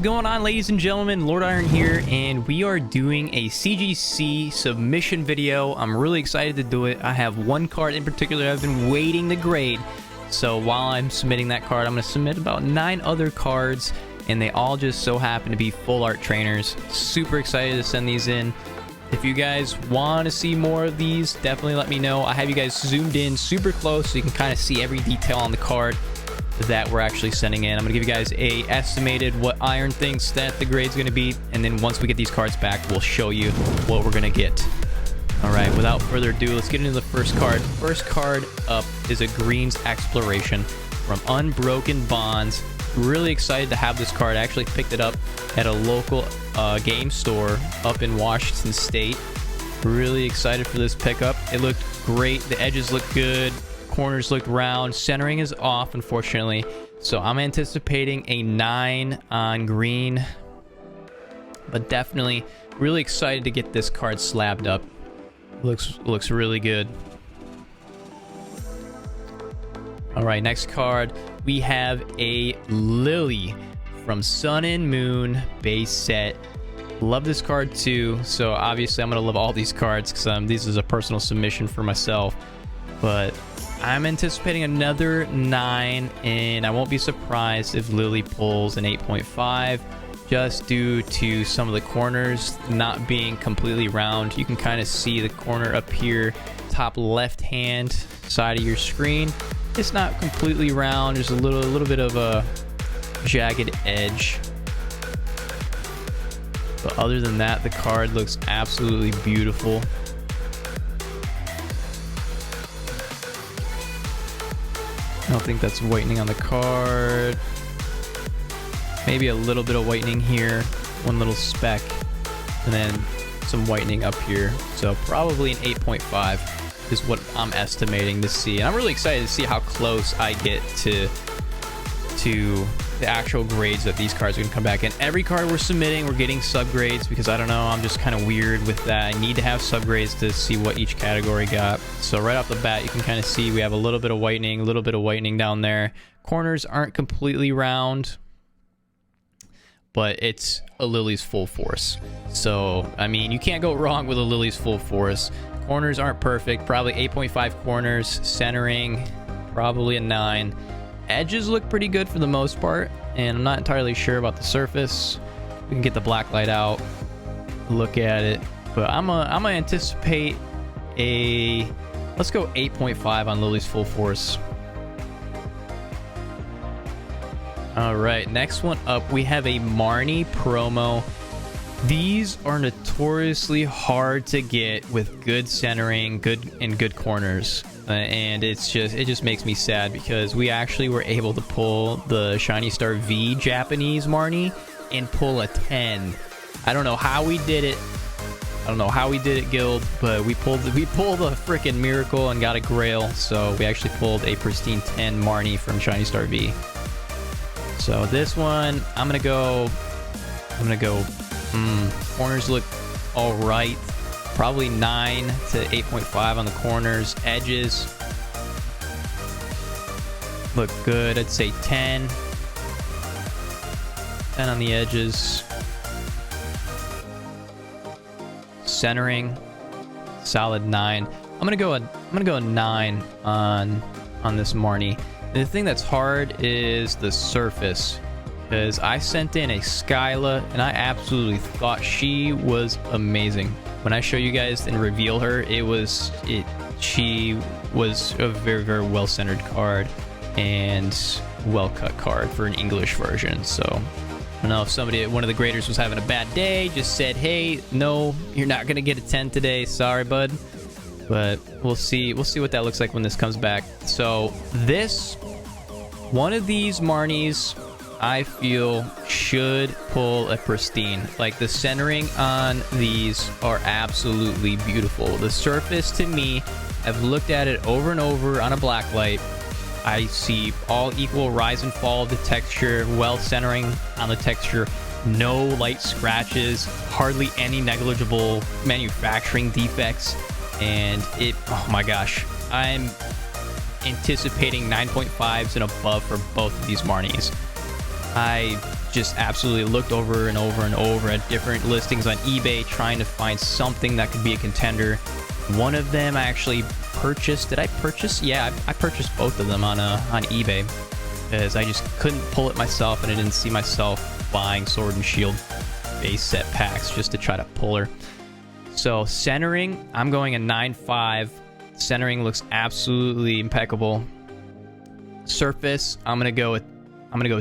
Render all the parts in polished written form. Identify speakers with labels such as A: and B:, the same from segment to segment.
A: is going on, ladies and gentlemen? Lord Iron here, and we are doing a CGC submission video. I'm really excited to do it. I have one card in particular I've been waiting to grade. So while I'm submitting that card, I'm going to submit about 9 other cards, and they all just so happen to be full art trainers. Super excited to send these in. If you guys want to see more of these, definitely let me know. I have you guys zoomed in super close so you can kind of see every detail on the card that we're actually sending in. I'm gonna give you guys a estimated what Iron thinks that the grade's gonna be, and then once we get these cards back, we'll show you what we're gonna get. All right, without further ado, let's get into the first card. First card up is a Greens Exploration from Unbroken Bonds. Really excited to have this card. I actually picked it up at a local game store up in Washington State. Really excited for this pickup. It looked great. The edges look good. Corners look round. Centering is off, unfortunately. So I'm anticipating a 9 on green. But definitely really excited to get this card slabbed up. Looks really good. All right, next card. We have a Lillie from Sun and Moon base set. Love this card too. So obviously I'm going to love all these cards because this is a personal submission for myself. But I'm anticipating another 9, and I won't be surprised if Lillie pulls an 8.5 just due to some of the corners not being completely round. You can kind of see the corner up here, top left hand side of your screen. It's not completely round. There's a little bit of a jagged edge. But other than that, the card looks absolutely beautiful. I don't think that's whitening on the card. Maybe a little bit of whitening here. One little speck. And then some whitening up here. So probably an 8.5 is what I'm estimating to see. And I'm really excited to see how close I get to the actual grades that these cards are going to come back in. Every card we're submitting, we're getting subgrades because I don't know, I'm just kind of weird with that. I need to have subgrades to see what each category got. So right off the bat, you can kind of see we have a little bit of whitening down there. Corners aren't completely round, but it's a Lillie's full force. So, I mean, you can't go wrong with a Lillie's full force. Corners aren't perfect, probably 8.5 corners. Centering, probably a 9. Edges look pretty good for the most part, and I'm not entirely sure about the surface. We can get the black light out, look at it, but I'm gonna anticipate a, let's go 8.5 on Lillie's full force. All right, next one up, we have a Marnie promo. These are notoriously hard to get with good centering, good corners. And it just makes me sad because we actually were able to pull the Shiny Star V Japanese Marnie and pull a 10. I don't know how we did it. I don't know how we did it, Guild, but we pulled a freaking miracle and got a Grail. So we actually pulled a Pristine 10 Marnie from Shiny Star V. So this one, I'm gonna go. Corners look all right. Probably 9 to 8.5 on the corners. Edges look good. I'd say 10. 10 on the edges. Centering, solid 9. I'm gonna go a 9 on this Marnie. The thing that's hard is the surface, because I sent in a Skyla and I absolutely thought she was amazing. When I show you guys and reveal her, she was a very, very well-centered card and well-cut card for an English version. So I don't know if one of the graders was having a bad day, just said, hey, no, you're not gonna get a 10 today, sorry bud. But we'll see what that looks like when this comes back. So one of these Marnies I feel should pull a Pristine. Like, the centering on these are absolutely beautiful. The surface, to me, I've looked at it over and over on a black light. I see all equal rise and fall of the texture, well centering on the texture, no light scratches, hardly any negligible manufacturing defects, and oh my gosh, I'm anticipating 9.5s and above for both of these Marnies. I just absolutely looked over and over and over at different listings on eBay trying to find something that could be a contender. One of them I actually purchased. Did I purchase? Yeah, I purchased both of them on eBay because I just couldn't pull it myself, and I didn't see myself buying Sword and Shield base set packs just to try to pull her. So centering, I'm going a 9.5. Centering looks absolutely impeccable. Surface, I'm gonna go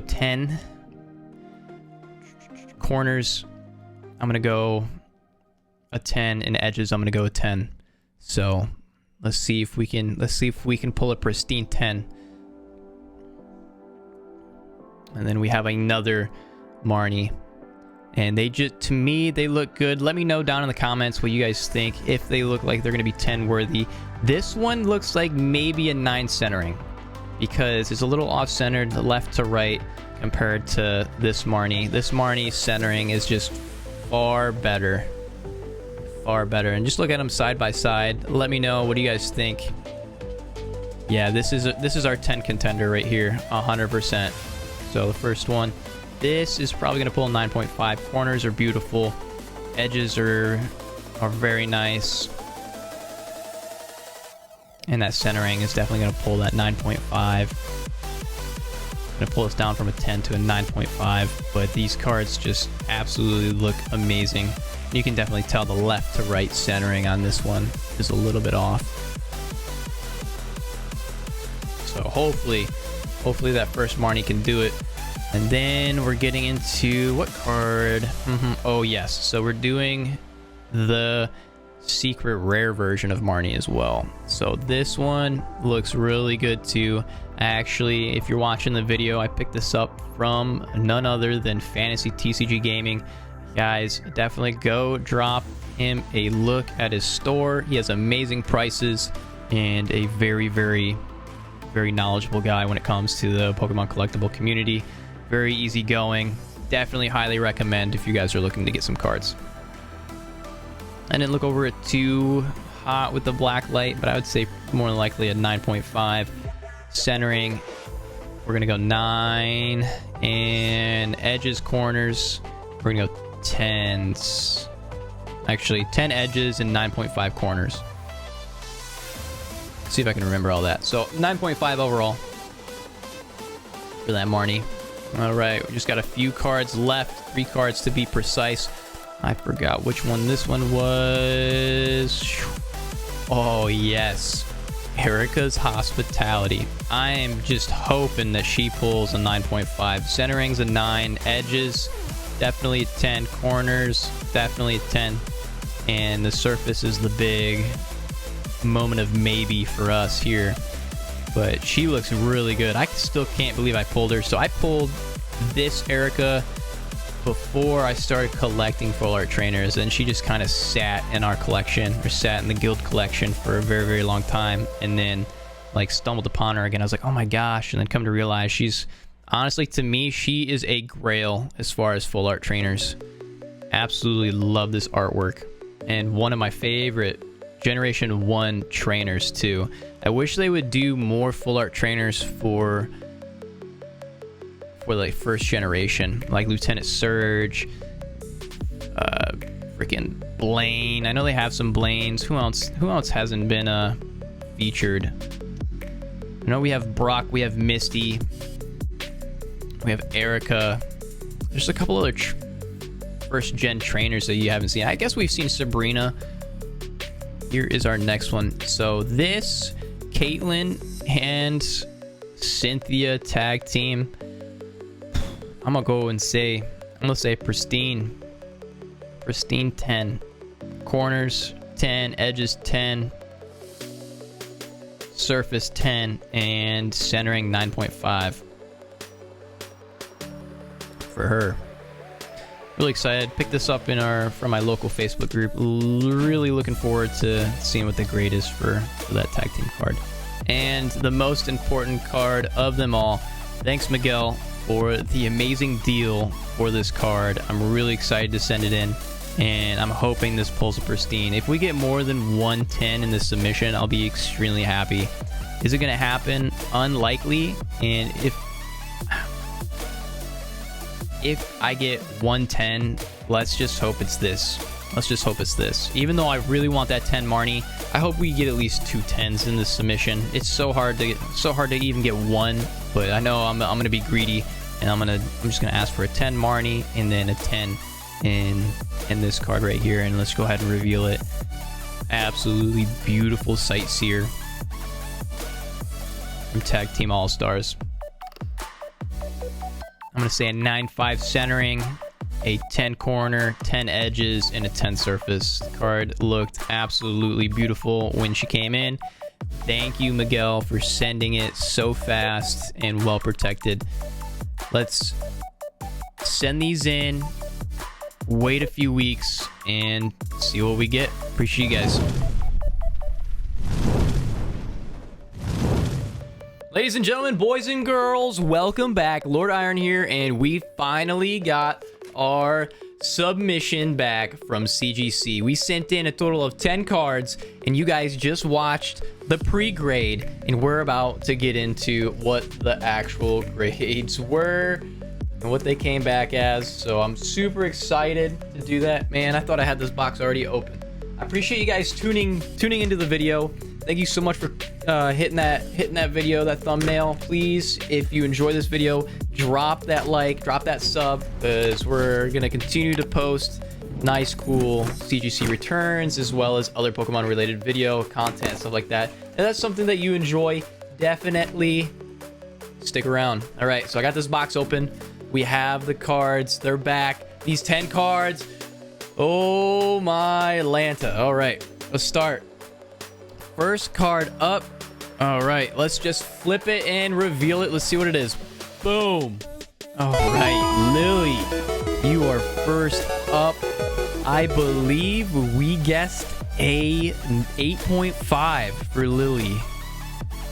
A: 10. Corners, I'm gonna go a 10, and edges, I'm gonna go a 10. So let's see if we can pull a pristine 10. And then we have another Marnie, and they just, to me, they look good. Let me know down in the comments what you guys think, if they look like they're gonna be 10 worthy. This one looks like maybe a 9 centering because it's a little off centered left to right compared to this Marnie. This Marnie centering is just far better. And just look at them side by side. Let me know, what do you guys think? Yeah, this is our 10 contender right here, 100%. So the first one, this is probably gonna pull a 9.5. Corners are beautiful, edges are very nice, and that centering is definitely gonna pull that 9.5. Gonna pull us down from a 10 to a 9.5. But these cards just absolutely look amazing. You can definitely tell the left to right centering on this one is a little bit off. So hopefully that first Marnie can do it. And then we're getting into what card? Oh yes, so we're doing the secret rare version of Marnie as well. So this one looks really good too. Actually, if you're watching the video, I picked this up from none other than Fantasy TCG Gaming. Guys, definitely go drop him a look at his store. He has amazing prices and a very, very, very knowledgeable guy when it comes to the Pokemon collectible community. Very easygoing. Definitely highly recommend if you guys are looking to get some cards. I didn't look over it too hot with the black light, but I would say more than likely a 9.5. Centering, we're gonna go 9, and edges, corners, we're gonna go 10s. Actually, 10 edges and 9.5 corners. Let's see if I can remember all that. So 9.5 overall for that Marnie. All right, we just got a few cards left, 3 cards to be precise. I forgot which one this one was. Oh yes, Erika's Hospitality. I am just hoping that she pulls a 9.5. Centering's a 9. Edges, definitely a 10. Corners, definitely a 10. And the surface is the big moment of maybe for us here. But she looks really good. I still can't believe I pulled her. So I pulled this Erika before I started collecting full art trainers, and she just kind of sat in our collection, or sat in the guild collection for a very, very long time, and then like stumbled upon her again. I was like, oh my gosh, and then come to realize she's, honestly, to me, she is a grail as far as full art trainers. Absolutely love this artwork, and one of my favorite Generation 1 trainers too. I wish they would do more full art trainers for like first generation, like Lieutenant Surge, freaking Blaine. I know they have some Blaines. Who else hasn't been featured? I know we have Brock, we have Misty, we have Erika. There's a couple other first gen trainers that you haven't seen. I guess we've seen Sabrina. Here is our next one. So this Caitlyn and Cynthia tag team, I'm gonna go and say, I'm gonna say Pristine 10. Corners 10, edges 10, surface 10, and centering 9.5 for her. Really excited. Picked this up from my local Facebook group. Really looking forward to seeing what the grade is for that tag team card. And the most important card of them all, thanks Miguel for the amazing deal for this card. I'm really excited to send it in, and I'm hoping this pulls a Pristine. If we get more than 110 in this submission, I'll be extremely happy. Is it going to happen? Unlikely. And if I get 110, let's just hope it's this. Let's just hope it's this. Even though I really want that 10 Marnie, I hope we get at least 2 10s in this submission. It's so hard to even get one, but I know I'm gonna be greedy, and I'm just gonna ask for a 10 Marnie and then a 10 in this card right here, and let's go ahead and reveal it. Absolutely beautiful Sightseer from Tag Team All Stars. I'm gonna say a 9-5 centering, a 10 corner, 10 edges, and a 10 surface. The card looked absolutely beautiful when she came in. Thank you, Miguel, for sending it so fast and well protected. Let's send these in, wait a few weeks, and see what we get. Appreciate you guys. Ladies and gentlemen, boys and girls, welcome back. Lord Iron here, and we finally got our submission back from CGC. We sent in a total of 10 cards, and you guys just watched the pre-grade, and we're about to get into what the actual grades were and what they came back as. So I'm super excited to do that. Man, I thought I had this box already open. I appreciate you guys tuning into the video. Thank you so much for hitting that video, that thumbnail. Please, if you enjoy this video, drop that like, drop that sub, because we're gonna continue to post nice, cool CGC returns, as well as other Pokemon related video content, stuff like that. And that's something that you enjoy, definitely stick around. All right, so I got this box open. We have the cards. They're back. These 10 cards. Oh my Lanta. All right, let's start. First card up. All right, let's just flip it and reveal it. Let's see what it is. Boom. All right, Lillie, you are first up. I believe we guessed a 8.5 for Lillie.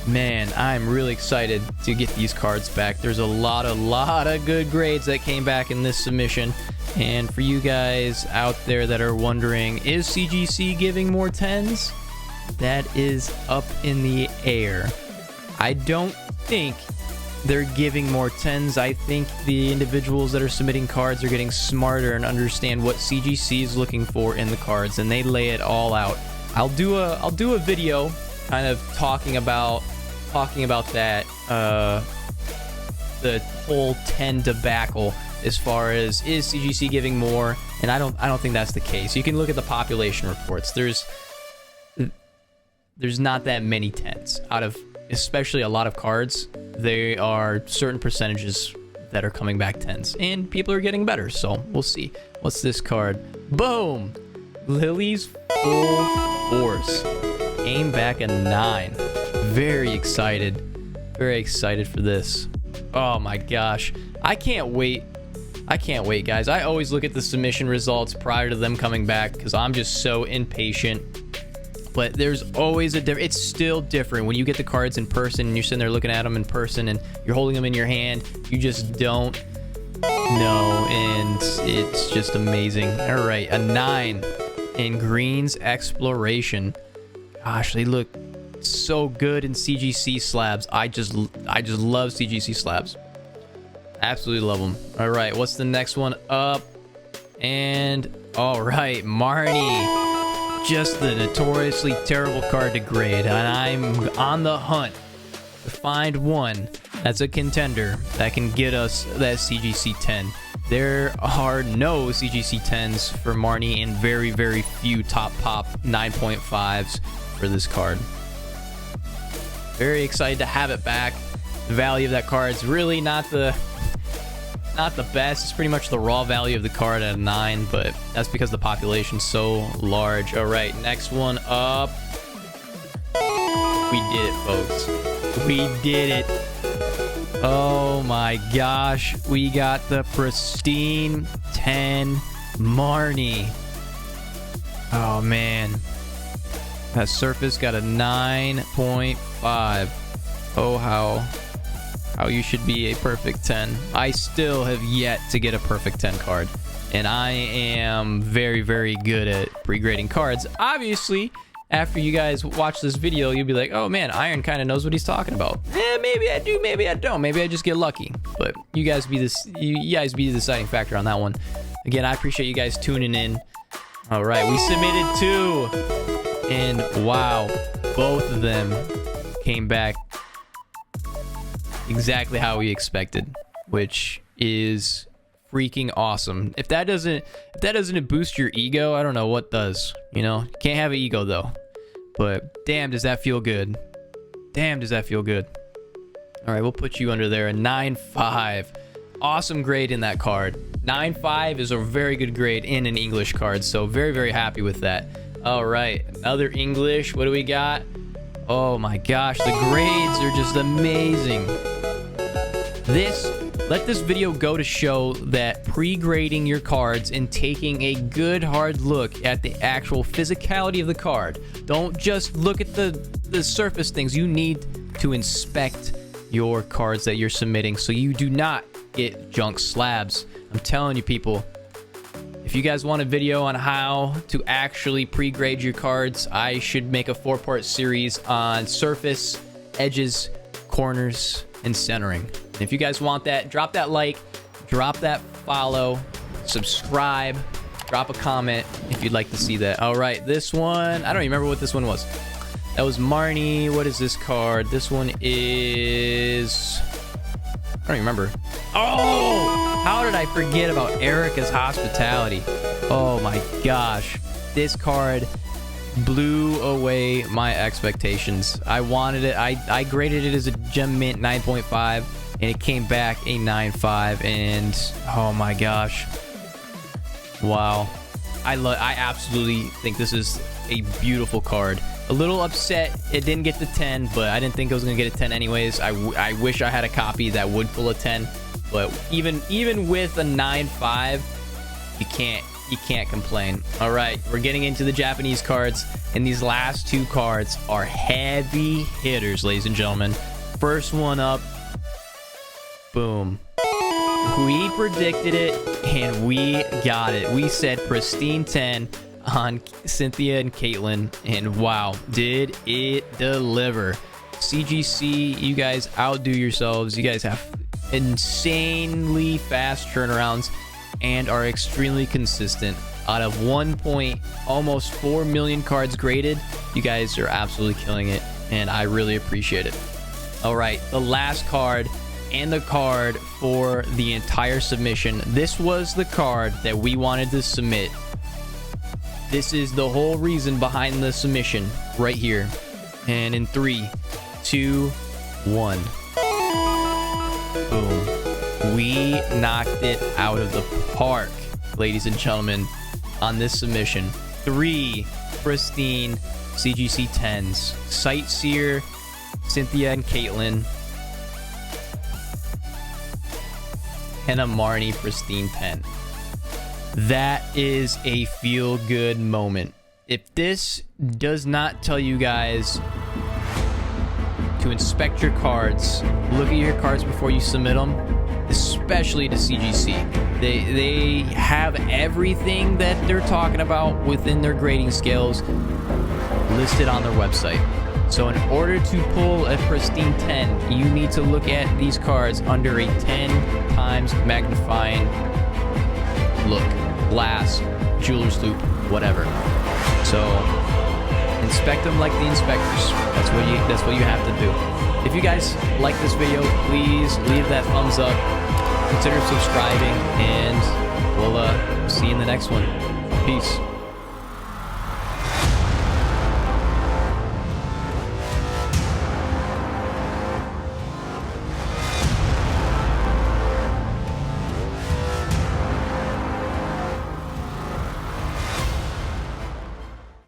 A: Man, I'm really excited to get these cards back. There's a lot of good grades that came back in this submission. And for you guys out there that are wondering, is CGC giving more 10s? That is up in the air. I don't think they're giving more 10s. I think the individuals that are submitting cards are getting smarter and understand what CGC is looking for in the cards, and they lay it all out. I'll do a video kind of talking about that the whole 10 debacle, as far as is CGC giving more, and I don't think that's the case. You can look at the population reports. There's not that many 10s out of, especially a lot of cards. There are certain percentages that are coming back 10s, and people are getting better, so we'll see. What's this card? Boom! Lillie's full force came back a 9. Very excited for this. Oh my gosh, I can't wait, guys. I always look at the submission results prior to them coming back because I'm just so impatient. But there's always it's still different when you get the cards in person and you're sitting there looking at them in person and you're holding them in your hand. You just don't know, and it's just amazing. All right, a 9 in Green's Exploration. Gosh, they look so good in CGC slabs. I just love CGC slabs. Absolutely love them. All right, what's the next one up? And all right, Marnie. Just the notoriously terrible card to grade, and I'm on the hunt to find one that's a contender that can get us that CGC 10. There are no CGC 10s for Marnie and very, very few top pop 9.5s for this card. Very excited to have it back. The value of that card is really not the best. It's pretty much the raw value of the card at a 9, but that's because the population's so large. All right, next one up. We did it, folks. We did it. Oh my gosh, we got the Pristine 10 Marnie. Oh man, that surface got a 9.5. Oh, how you should be a perfect 10. I still have yet to get a perfect 10 card, and I am very, very good at pre-grading cards. Obviously, after you guys watch this video, you'll be like, oh man, Iron kind of knows what he's talking about. Maybe I do, maybe I don't. Maybe I just get lucky. But you guys be the deciding factor on that one. Again, I appreciate you guys tuning in. All right, we submitted 2, and wow, both of them came back exactly how we expected, which is freaking awesome. If that doesn't boost your ego, I don't know what does. You know, you can't have an ego though. But damn, does that feel good? Damn, does that feel good? All right, we'll put you under there. A 9.5. Awesome grade in that card. 9.5 is a very good grade in an English card, so very, very happy with that. All right, another English. What do we got? Oh my gosh, the grades are just amazing. Let this video go to show that pre-grading your cards and taking a good hard look at the actual physicality of the card. Don't just look at the surface things. You need to inspect your cards that you're submitting so you do not get junk slabs. I'm telling you, people, if you guys want a video on how to actually pre-grade your cards, I should make a 4-part series on surface, edges, corners, and centering. And if you guys want that, drop that like, drop that follow, subscribe, drop a comment if you'd like to see that. All right, this one, I don't remember what this one was. That was Marnie. What is this card? This one is, I don't remember. Oh, how did I forget about Erika's hospitality? Oh my gosh, this card blew away my expectations. I wanted it. I graded it as a gem mint 9.5, and it came back a 9.5, and oh my gosh, wow. I absolutely think this is a beautiful card. A little upset it didn't get the 10, but I didn't think it was gonna get a 10 anyways. I wish I had a copy that would pull a 10, but even with a 9.5, you can't complain. All right, we're getting into the Japanese cards, and these last 2 cards are heavy hitters, ladies and gentlemen. First one up, boom. We predicted it, and we got it. We said Pristine 10 on Cynthia and Caitlin, and wow, did it deliver. CGC, you guys outdo yourselves. You guys have insanely fast turnarounds and are extremely consistent. Out of almost 4 million cards graded, you guys are absolutely killing it, and I really appreciate it. All right, the last card, and the card for the entire submission. This was the card that we wanted to submit. This is the whole reason behind the submission right here. And in 3, 2, 1. Boom. We knocked it out of the park, ladies and gentlemen, on this submission. 3 Pristine CGC 10s. Sightseer, Cynthia and Caitlin, and a Marnie Pristine 10. That is a feel-good moment. If this does not tell you guys to inspect your cards, look at your cards before you submit them, especially to CGC. They have everything that they're talking about within their grading scales listed on their website. So in order to pull a Pristine 10, you need to look at these cards under a 10 times magnifying look, glass, jeweler's loop, whatever. So inspect them like the inspectors. That's what you have to do. If you guys like this video, please leave that thumbs up, consider subscribing, and we'll see you in the next one. Peace.